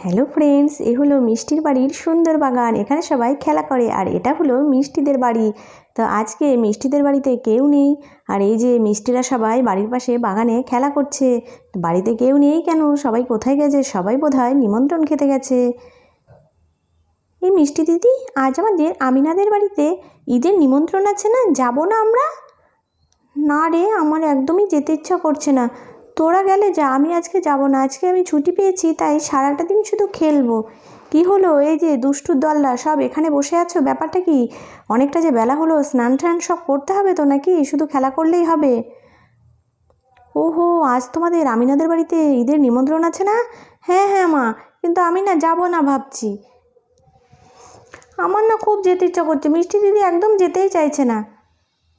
Hello friends, এ হলো মিষ্টির বাড়ির সুন্দর বাগান। এখানে সবাই খেলা করে। আর এটা হলো মিষ্টিদের বাড়ি। তো আজকে মিষ্টিদের বাড়িতে কেউ নেই। আর এই যে মিষ্টিরা সবাই বাড়ির পাশে বাগানে খেলা করছে। বাড়িতে কেউ নেই কেন? সবাই কোথায় গেছে? সবাই বোধহয় নিমন্ত্রণ খেতে গেছে। এই মিষ্টি দিদি, আজ আমাদের আমিনাদের বাড়িতে ঈদের নিমন্ত্রণ আছে না? যাব না আমরা? না রে, আমার একদমই যেতে ইচ্ছা করছে না। তোরা গেলে যা, আমি আজকে যাব না। আজকে আমি ছুটি পেয়েছি, তাই সারাটা দিন শুধু খেলবো। কি হলো, এই যে দুষ্টুর দলরা সব এখানে বসে আছো, ব্যাপারটা কি? অনেকটা যে বেলা হলো, স্নান টান সব করতে হবে তো নাকি? শুধু খেলা করলেই হবে? ওহো, আজ তোমাদের আমিনাদের বাড়িতে ঈদের নিমন্ত্রণ আছে না? হ্যাঁ হ্যাঁ মা, কিন্তু আমি না যাব না ভাবছি। আমার না খুব যেতে ইচ্ছা করছে, মিষ্টি দিদি একদম যেতেই চাইছে না।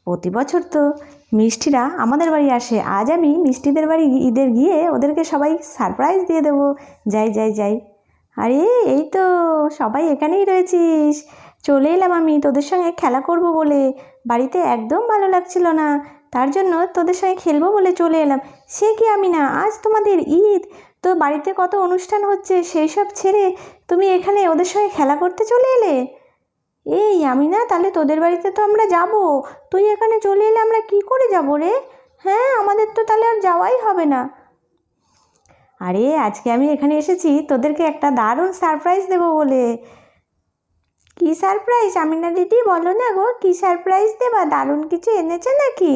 প্রতি বছর তো মিষ্টিরা আমাদের বাড়ি আসে, আজ আমি মিষ্টিদের বাড়ি ঈদের গিয়ে ওদেরকে সবাই সারপ্রাইজ দিয়ে দেবো। যাই যাই যাই। আরে এই তো সবাই এখানেই রয়েছিস। চলে এলাম আমি তোদের সঙ্গে খেলা করব বলে। বাড়িতে একদম ভালো লাগছিল না, তার জন্য তোদের সঙ্গে খেলবো বলে চলে এলাম। সে কি আমি না, আজ তোমাদের ঈদ, তো বাড়িতে কত অনুষ্ঠান হচ্ছে, সেই সব ছেড়ে তুমি এখানে ওদের সঙ্গে খেলা করতে চলে এলে? এই আমি না, তাহলে তোদের বাড়িতে তো আমরা যাব, তুই এখানে চলে এলে আমরা কি করে যাব রে? হ্যাঁ, আমাদের তো তাহলে আর যাওয়াই হবে না। আরে আজকে আমি এখানে এসেছি তোদেরকে একটা দারুণ সারপ্রাইজ দেবো বলে। কি সারপ্রাইজ আমিনা দিদি, বলো না গো, কি সারপ্রাইজ দেবা? দারুণ কিছু এনেছে নাকি?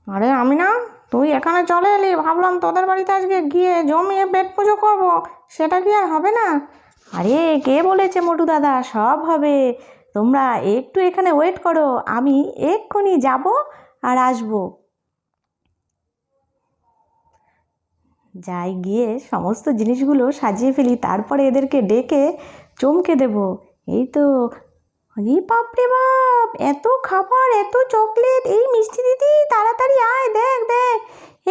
আরে আমিনা, তুই এখানে চলে এলি, ভাবলাম তোদের বাড়িতে আজকে গিয়ে জমিয়ে পেট পুজো করবো, সেটা কি আর হবে না? আরে কে বলেছে মোটু দাদা, সব হবে। তোমরা একটু এখানে ওয়েট করো, আমি এক্ষুনি যাব আর আসবো। যাই গিয়ে সমস্ত জিনিসগুলো সাজিয়ে ফেলি, তারপরে এদেরকে ডেকে চমকে দেব। এই তো। আরে বাপরে বাপ, এত খাবার, এত চকলেট! এই মিষ্টি দিদি তাড়াতাড়ি আয়, দেখ দেখ।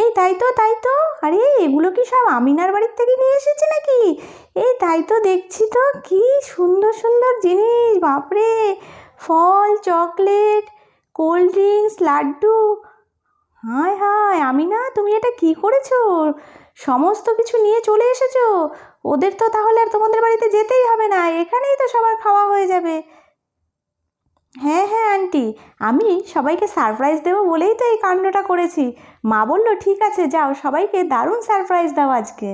এই তাই তো তাই তো। আরে এগুলো কি সব আমিনার বাড়ির থেকে নিয়ে এসেছে নাকি? এই তাই তো দেখছি তো, কি সুন্দর সুন্দর জিনিস, বাপরে! ফল, চকলেট, কোল্ড ড্রিঙ্কস, লাড্ডু। হায় হায় আমিনা, তুমি এটা কি করেছো? সমস্ত কিছু নিয়ে চলে এসেছো। ওদের তো তাহলে আর তোমাদের বাড়িতে যেতেই হবে না, এখানেই তো সবার খাওয়া হয়ে যাবে। হ্যাঁ হ্যাঁ আন্টি, আমি সবাইকে সারপ্রাইজ দেবো বলেই তো এই কাণ্ডটা করেছি। মা বললো ঠিক আছে, যাও সবাইকে দারুণ সারপ্রাইজ দাও আজকে।